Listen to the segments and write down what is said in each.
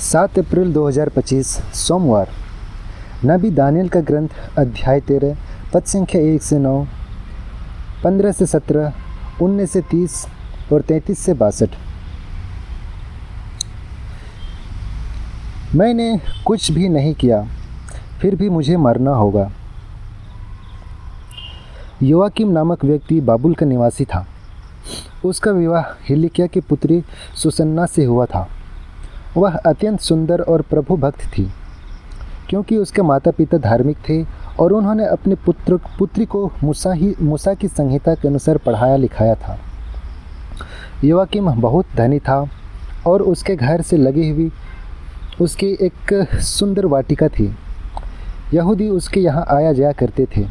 7 अप्रैल 2025 सोमवार। नबी दानियल का ग्रंथ अध्याय 13 पद संख्या 1 से 9, 15 से 17, 19 से 30 और 33 से 62। मैंने कुछ भी नहीं किया, फिर भी मुझे मरना होगा। योआकीम नामक व्यक्ति बाबुल का निवासी था। उसका विवाह हिल्किय्याह की पुत्री सुसन्ना से हुआ था। वह अत्यंत सुंदर और प्रभु भक्त थी, क्योंकि उसके माता पिता धार्मिक थे और उन्होंने अपने पुत्री को मूसा की संहिता के अनुसार पढ़ाया लिखाया था। योआकीम बहुत धनी था और उसके घर से लगी हुई उसकी एक सुंदर वाटिका थी। यहूदी उसके यहाँ आया जाया करते थे,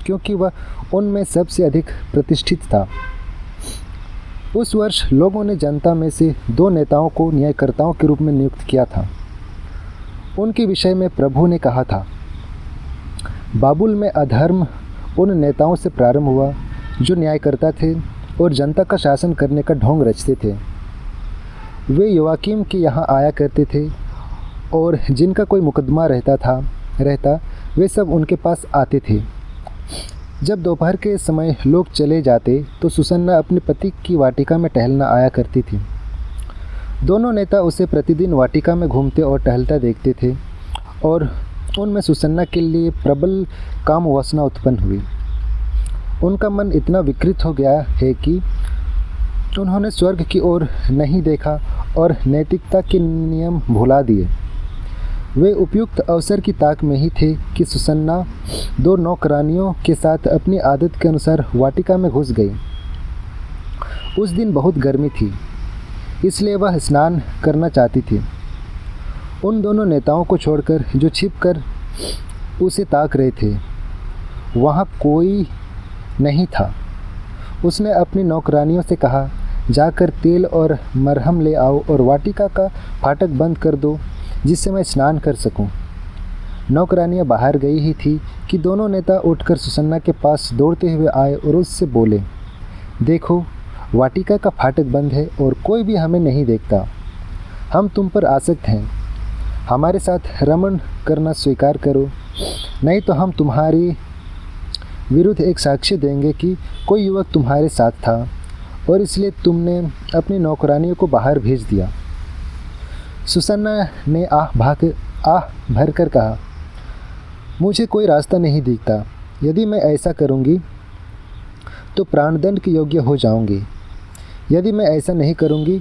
क्योंकि वह उनमें सबसे अधिक प्रतिष्ठित था। उस वर्ष लोगों ने जनता में से 2 नेताओं को न्यायकर्ताओं के रूप में नियुक्त किया था। उनके विषय में प्रभु ने कहा था, बाबुल में अधर्म उन नेताओं से प्रारंभ हुआ जो न्यायकर्ता थे और जनता का शासन करने का ढोंग रचते थे। वे योआकीम के यहाँ आया करते थे और जिनका कोई मुकदमा रहता वे सब उनके पास आते थे। जब दोपहर के समय लोग चले जाते तो सुसन्ना अपने पति की वाटिका में टहलना आया करती थी। दोनों नेता उसे प्रतिदिन वाटिका में घूमते और टहलता देखते थे और उनमें सुसन्ना के लिए प्रबल काम वासना उत्पन्न हुई। उनका मन इतना विकृत हो गया है कि उन्होंने स्वर्ग की ओर नहीं देखा और नैतिकता के नियम भुला दिए। वे उपयुक्त अवसर की ताक में ही थे कि सुसन्ना 2 नौकरानियों के साथ अपनी आदत के अनुसार वाटिका में घुस गई। उस दिन बहुत गर्मी थी, इसलिए वह स्नान करना चाहती थी। उन दोनों नेताओं को छोड़कर जो छिपकर उसे ताक रहे थे, वहाँ कोई नहीं था। उसने अपनी नौकरानियों से कहा, जाकर तेल और मरहम ले आओ और वाटिका का फाटक बंद कर दो, जिससे मैं स्नान कर सकूं। नौकरानियां बाहर गई ही थी कि दोनों नेता उठकर सुसन्ना के पास दौड़ते हुए आए और उससे बोले, देखो, वाटिका का फाटक बंद है और कोई भी हमें नहीं देखता। हम तुम पर आसक्त हैं। हमारे साथ रमण करना स्वीकार करो, नहीं तो हम तुम्हारी विरुद्ध एक साक्ष्य देंगे कि कोई युवक तुम्हारे साथ था और इसलिए तुमने अपनी नौकरानियों को बाहर भेज दिया। सुसन्ना ने आह भरकर कहा, मुझे कोई रास्ता नहीं दिखता। यदि मैं ऐसा करूंगी तो प्राणदंड के योग्य हो जाऊंगी। यदि मैं ऐसा नहीं करूंगी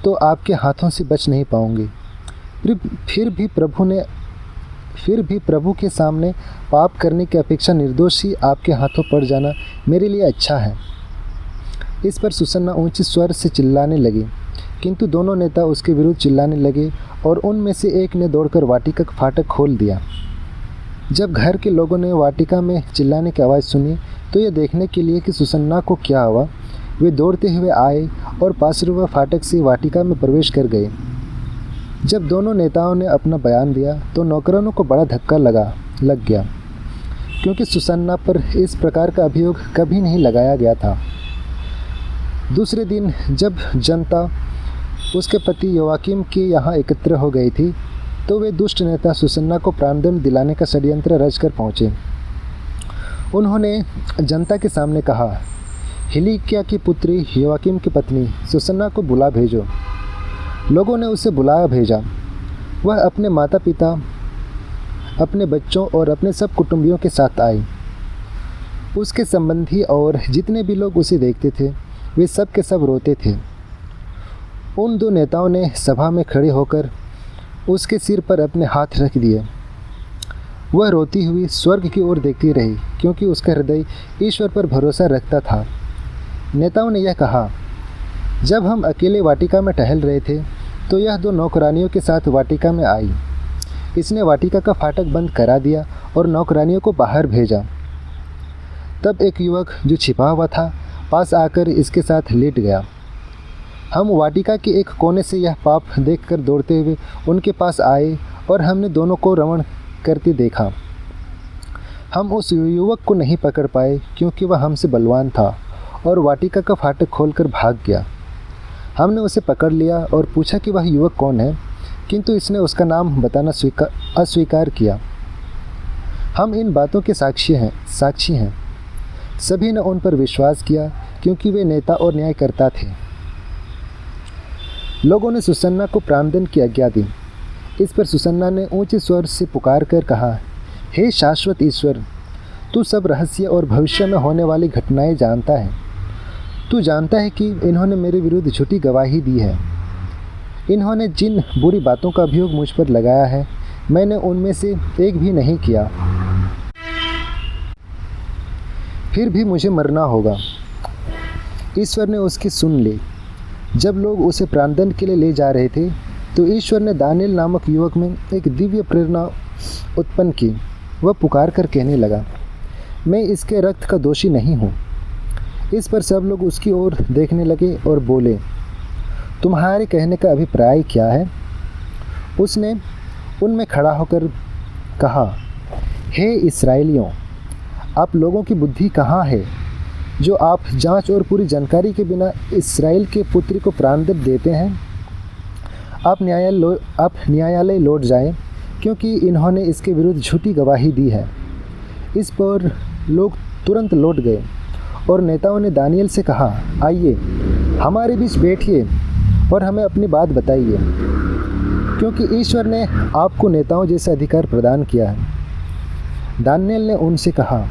तो आपके हाथों से बच नहीं पाऊंगी। फिर भी प्रभु के सामने पाप करने की अपेक्षा निर्दोष ही आपके हाथों पड़ जाना मेरे लिए अच्छा है। इस पर सुसन्ना ऊंचे स्वर से चिल्लाने लगी, किंतु दोनों नेता उसके विरुद्ध चिल्लाने लगे और उनमें से एक ने दौड़कर वाटिका का फाटक खोल दिया। जब घर के लोगों ने वाटिका में चिल्लाने की आवाज़ सुनी तो यह देखने के लिए कि सुसन्ना को क्या हुआ, वे दौड़ते हुए आए और पार्श्व फाटक से वाटिका में प्रवेश कर गए। जब दोनों नेताओं ने अपना बयान दिया तो नौकरानों को बड़ा धक्का लग गया, क्योंकि सुसन्ना पर इस प्रकार का अभियोग कभी नहीं लगाया गया था। दूसरे दिन जब जनता उसके पति योआकीम के यहाँ एकत्र हो गई थी तो वे दुष्ट नेता सुसन्ना को प्राणदंड दिलाने का षड्यंत्र रचकर पहुँचे। उन्होंने जनता के सामने कहा, हिल्किय्याह की पुत्री योआकीम की पत्नी सुसन्ना को बुला भेजो। लोगों ने उसे बुलाया भेजा। वह अपने माता पिता, अपने बच्चों और अपने सब कुटुंबियों के साथ आई। उसके संबंधी और जितने भी लोग उसे देखते थे वे सब के सब रोते थे। उन 2 नेताओं ने सभा में खड़े होकर उसके सिर पर अपने हाथ रख दिए। वह रोती हुई स्वर्ग की ओर देखती रही, क्योंकि उसका हृदय ईश्वर पर भरोसा रखता था। नेताओं ने यह कहा, जब हम अकेले वाटिका में टहल रहे थे तो यह 2 नौकरानियों के साथ वाटिका में आई। इसने वाटिका का फाटक बंद करा दिया और नौकरानियों को बाहर भेजा। तब एक युवक जो छिपा हुआ था पास आकर इसके साथ लेट गया। हम वाटिका के एक कोने से यह पाप देखकर दौड़ते हुए उनके पास आए और हमने दोनों को रमण करते देखा। हम उस युवक को नहीं पकड़ पाए, क्योंकि वह हमसे बलवान था और वाटिका का फाटक खोलकर भाग गया। हमने उसे पकड़ लिया और पूछा कि वह युवक कौन है, किंतु इसने उसका नाम बताना अस्वीकार किया। हम इन बातों के साक्षी हैं। सभी ने उन पर विश्वास किया क्योंकि वे नेता और न्यायकर्ता थे। लोगों ने सुसन्ना को प्राणदंड की आज्ञा दी। इस पर सुसन्ना ने ऊंचे स्वर से पुकार कर कहा, हे शाश्वत ईश्वर, तू सब रहस्य और भविष्य में होने वाली घटनाएं जानता है। तू जानता है कि इन्होंने मेरे विरुद्ध झूठी गवाही दी है। इन्होंने जिन बुरी बातों का अभियोग मुझ पर लगाया है, मैंने उनमें से एक भी नहीं किया। फिर भी मुझे मरना होगा। ईश्वर ने उसकी सुन ली। जब लोग उसे प्राणदंड के लिए ले जा रहे थे, तो ईश्वर ने दानिएल नामक युवक में एक दिव्य प्रेरणा उत्पन्न की। वह पुकार कर कहने लगा, मैं इसके रक्त का दोषी नहीं हूँ। इस पर सब लोग उसकी ओर देखने लगे और बोले, तुम्हारे कहने का अभिप्राय क्या है? उसने उनमें खड़ा होकर कहा, हे इस्राएलियों, आप लोगों की बुद्धि कहाँ है जो आप जांच और पूरी जानकारी के बिना इस्राएल के पुत्री को प्राणदंड देते हैं? आप न्यायालय लौट जाएं, क्योंकि इन्होंने इसके विरुद्ध झूठी गवाही दी है। इस पर लोग तुरंत लौट गए और नेताओं ने दानिएल से कहा, आइए हमारे बीच बैठिए और हमें अपनी बात बताइए, क्योंकि ईश्वर ने आपको नेताओं जैसा अधिकार प्रदान किया है। दानिएल ने उनसे कहा,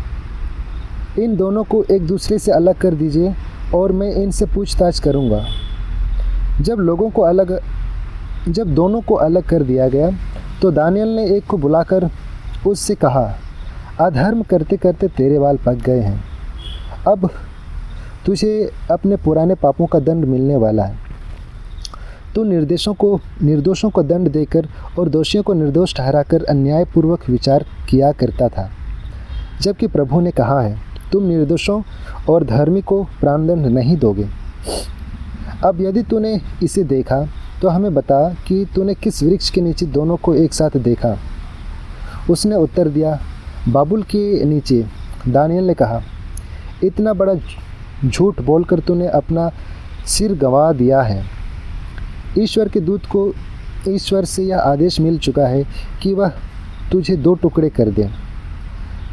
इन दोनों को एक दूसरे से अलग कर दीजिए और मैं इनसे पूछताछ करूंगा। जब दोनों को अलग कर दिया गया, तो दानिएल ने एक को बुलाकर उससे कहा, अधर्म करते करते तेरे बाल पक गए हैं। अब तुझे अपने पुराने पापों का दंड मिलने वाला है। तू निर्दोषों को दंड देकर और दोषियों को निर्दोष ठहराकर अन्यायपूर्वक विचार किया करता था, जबकि प्रभु ने कहा है, तुम निर्दोषों और धर्मी को प्राणदंड नहीं दोगे। अब यदि तूने इसे देखा तो हमें बता कि तूने किस वृक्ष के नीचे दोनों को एक साथ देखा। उसने उत्तर दिया, बाबुल के नीचे। दानिएल ने कहा, इतना बड़ा झूठ बोलकर तूने अपना सिर गंवा दिया है। ईश्वर के दूत को ईश्वर से यह आदेश मिल चुका है कि वह तुझे 2 टुकड़े कर दे।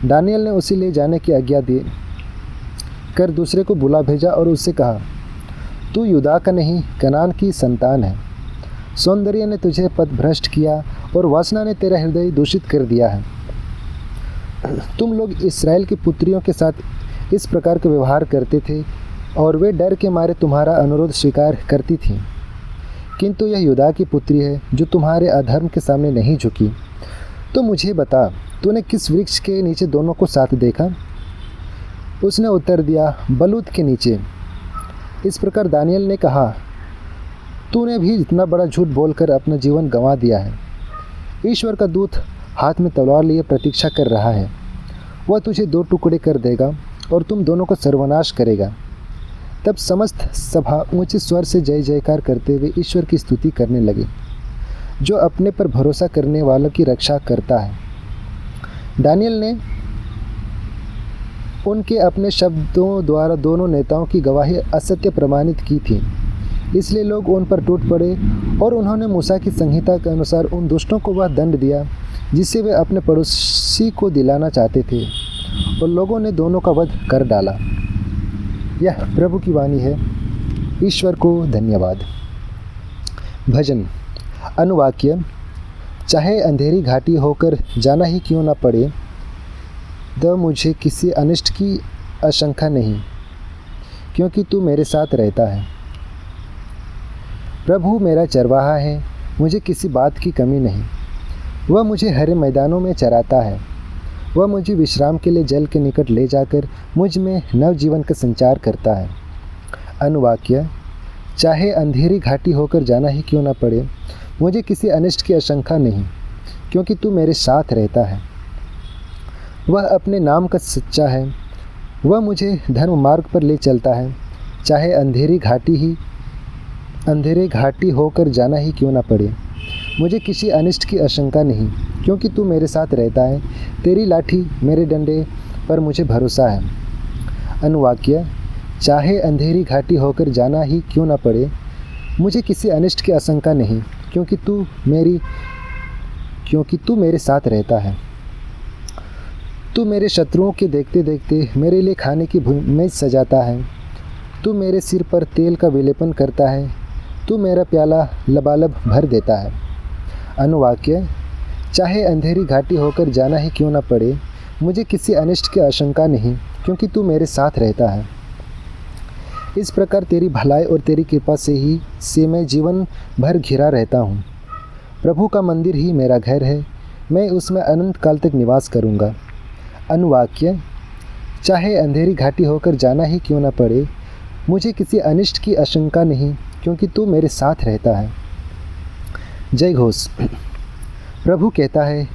दानिएल ने उसे ले जाने की आज्ञा दी कर दूसरे को बुला भेजा और उससे कहा, तू यूदा का नहीं, कनान की संतान है। सौंदर्य ने तुझे पथभ्रष्ट किया और वासना ने तेरा हृदय दूषित कर दिया है। तुम लोग इस्राएल की पुत्रियों के साथ इस प्रकार का व्यवहार करते थे और वे डर के मारे तुम्हारा अनुरोध स्वीकार करती थीं। किंतु यह यूदा की पुत्री है जो तुम्हारे अधर्म के सामने नहीं झुकी। तो मुझे बता, तूने किस वृक्ष के नीचे दोनों को साथ देखा? उसने उत्तर दिया, बलूत के नीचे। इस प्रकार दानिएल ने कहा, तूने भी इतना बड़ा झूठ बोलकर अपना जीवन गंवा दिया है। ईश्वर का दूत हाथ में तलवार लिए प्रतीक्षा कर रहा है। वह तुझे 2 टुकड़े कर देगा और तुम दोनों को सर्वनाश करेगा। तब समस्त सभा ऊंचे स्वर से जय जयकार करते हुए ईश्वर की स्तुति करने लगे, जो अपने पर भरोसा करने वालों की रक्षा करता है। दानिएल ने उनके अपने शब्दों द्वारा दोनों नेताओं की गवाही असत्य प्रमाणित की थी, इसलिए लोग उन पर टूट पड़े और उन्होंने मूसा की संहिता के अनुसार उन दुष्टों को वह दंड दिया जिससे वे अपने पड़ोसी को दिलाना चाहते थे, और लोगों ने दोनों का वध कर डाला। यह प्रभु की वाणी है। ईश्वर को धन्यवाद। भजन अनुवाक्य, चाहे अंधेरी घाटी होकर जाना ही क्यों न पड़े, मुझे किसी अनिष्ट की आशंका नहीं, क्योंकि तू मेरे साथ रहता है। प्रभु मेरा चरवाहा है, मुझे किसी बात की कमी नहीं। वह मुझे हरे मैदानों में चराता है। वह मुझे विश्राम के लिए जल के निकट ले जाकर मुझ में नवजीवन का संचार करता है। अनुवाक्य, चाहे अंधेरी घाटी होकर जाना ही क्यों न पड़े, मुझे किसी अनिष्ट की आशंका नहीं, क्योंकि तू मेरे साथ रहता है। वह अपने नाम का सच्चा है। वह मुझे धर्म मार्ग पर ले चलता है। चाहे अंधेरे घाटी होकर जाना ही क्यों न पड़े, मुझे किसी अनिष्ट की आशंका नहीं, क्योंकि तू मेरे साथ रहता है। तेरी लाठी मेरे डंडे पर मुझे भरोसा है। अनुवाक्य, चाहे अंधेरी घाटी होकर जाना ही क्यों न पड़े, मुझे किसी अनिष्ट की आशंका नहीं, क्योंकि तू मेरे साथ रहता है। तू मेरे शत्रुओं के देखते देखते मेरे लिए खाने की मेज सजाता है। तू मेरे सिर पर तेल का विलेपन करता है। तू मेरा प्याला लबालब भर देता है। अनुवाक्य: चाहे अंधेरी घाटी होकर जाना ही क्यों न पड़े, मुझे किसी अनिष्ट की आशंका नहीं, क्योंकि तू मेरे साथ रहता है। इस प्रकार तेरी भलाई और तेरी कृपा से मैं जीवन भर घिरा रहता हूँ। प्रभु का मंदिर ही मेरा घर है, मैं उसमें अनंत काल तक निवास करूँगा। अनुवाक्य: चाहे अंधेरी घाटी होकर जाना ही क्यों न पड़े, मुझे किसी अनिष्ट की आशंका नहीं, क्योंकि तू मेरे साथ रहता है। जय घोष। प्रभु कहता है,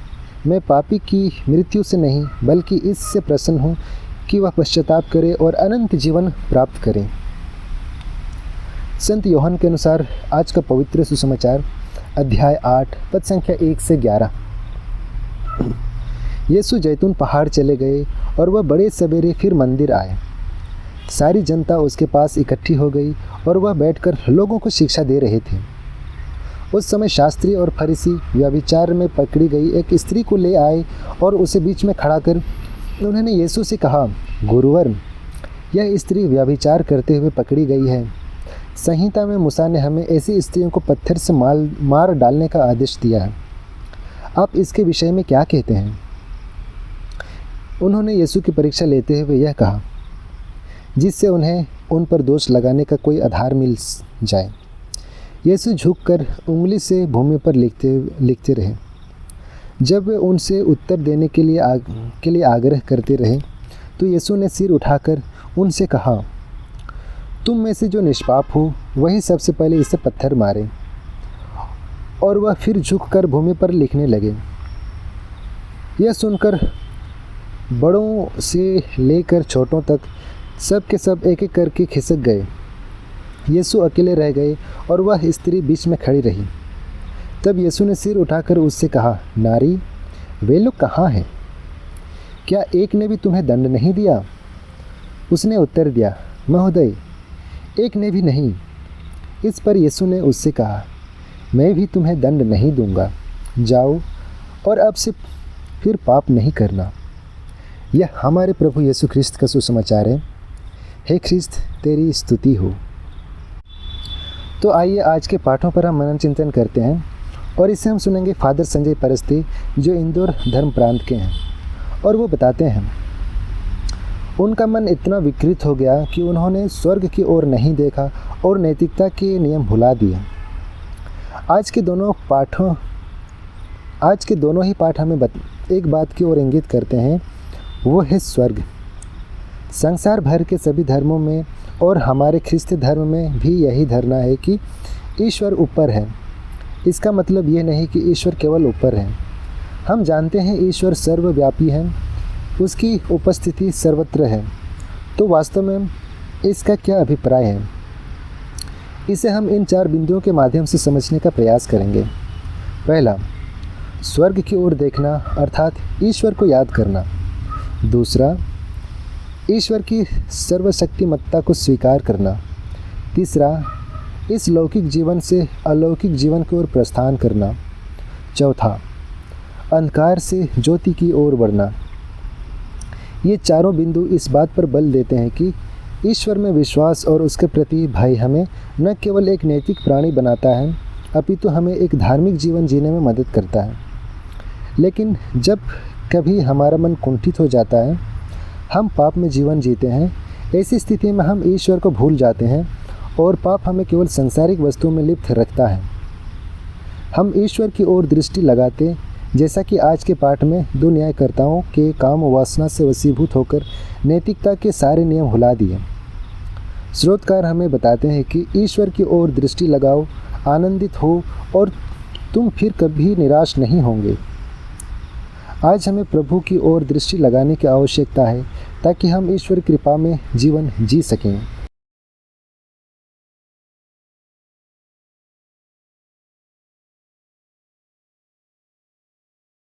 मैं पापी की मृत्यु से नहीं बल्कि इससे प्रसन्न हूँ कि वह पश्चाताप करे और अनंत जीवन प्राप्त करे। संत यूहन्ना के अनुसार आज का पवित्र सुसमाचार अध्याय 8 पद संख्या 1 से 11। यीशु जैतून पहाड़ चले गए और वह बड़े सवेरे फिर मंदिर आए। सारी जनता उसके पास इकट्ठी हो गई और वह बैठकर लोगों को शिक्षा दे रहे थे। उस समय शास्त्री और फरीसी व्यभिचार में पकड़ी गई एक स्त्री को ले आए और उसे बीच में खड़ा कर उन्होंने यीशु से कहा, गुरुवर, यह स्त्री व्यभिचार करते हुए पकड़ी गई है। संहिता में मूसा ने हमें ऐसी स्त्रियों को पत्थर से मार डालने का आदेश दिया है। आप इसके विषय में क्या कहते हैं? उन्होंने यीशु की परीक्षा लेते हुए यह कहा, जिससे उन्हें उन पर दोष लगाने का कोई आधार मिल जाए। यीशु झुककर उंगली से भूमि पर लिखते रहे। जब वे उनसे उत्तर देने के लिए आग्रह करते रहे तो यीशु ने सिर उठाकर उनसे कहा, तुम में से जो निष्पाप हो वही सबसे पहले इसे पत्थर मारे। और वह फिर झुककर भूमि पर लिखने लगे। यह सुनकर बड़ों से लेकर छोटों तक सब के सब एक एक करके खिसक गए। यीशु अकेले रह गए और वह स्त्री बीच में खड़ी रही। तब यीशु ने सिर उठाकर उससे कहा, नारी, वे लोग कहाँ हैं? क्या एक ने भी तुम्हें दंड नहीं दिया? उसने उत्तर दिया, महोदय, एक ने भी नहीं। इस पर यीशु ने उससे कहा, मैं भी तुम्हें दंड नहीं दूंगा। जाओ और अब से फिर पाप नहीं करना। यह हमारे प्रभु यीशु ख्रिस्त का सुसमाचार है। हे ख्रिस्त, तेरी स्तुति हो। तो आइए आज के पाठों पर हम मनन चिंतन करते हैं और इससे हम सुनेंगे फादर संजय परस्ते, जो इंदौर धर्म प्रांत के हैं। और वो बताते हैं, उनका मन इतना विकृत हो गया कि उन्होंने स्वर्ग की ओर नहीं देखा और नैतिकता के नियम भुला दिए। आज के दोनों ही पाठ हमें एक बात की ओर इंगित करते हैं, वो है स्वर्ग। संसार भर के सभी धर्मों में और हमारे ख्रिस्त धर्म में भी यही धारणा है कि ईश्वर ऊपर है। इसका मतलब ये नहीं कि ईश्वर केवल ऊपर है। हम जानते हैं ईश्वर सर्वव्यापी है, उसकी उपस्थिति सर्वत्र है। तो वास्तव में इसका क्या अभिप्राय है? इसे हम इन 4 बिंदुओं के माध्यम से समझने का प्रयास करेंगे। पहला, स्वर्ग की ओर देखना अर्थात ईश्वर को याद करना। दूसरा, ईश्वर की सर्वशक्तिमत्ता को स्वीकार करना। तीसरा, इस लौकिक जीवन से अलौकिक जीवन की ओर प्रस्थान करना। चौथा, अंधकार से ज्योति की ओर बढ़ना। ये चारों बिंदु इस बात पर बल देते हैं कि ईश्वर में विश्वास और उसके प्रति भय हमें न केवल एक नैतिक प्राणी बनाता है, अपितु हमें एक धार्मिक जीवन जीने में मदद करता है। लेकिन जब कभी हमारा मन कुंठित हो जाता है, हम पाप में जीवन जीते हैं, ऐसी स्थिति में हम ईश्वर को भूल जाते हैं और पाप हमें केवल सांसारिक वस्तुओं में लिप्त रखता है। हम ईश्वर की ओर दृष्टि लगाते, जैसा कि आज के पाठ में 2 न्यायकर्ताओं के काम वासना से वशीभूत होकर नैतिकता के सारे नियम भुला दिए। स्रोतकार हमें बताते हैं कि ईश्वर की ओर दृष्टि लगाओ, आनंदित हो और तुम फिर कभी निराश नहीं होंगे। आज हमें प्रभु की ओर दृष्टि लगाने की आवश्यकता है ताकि हम ईश्वर कृपा में जीवन जी सकें।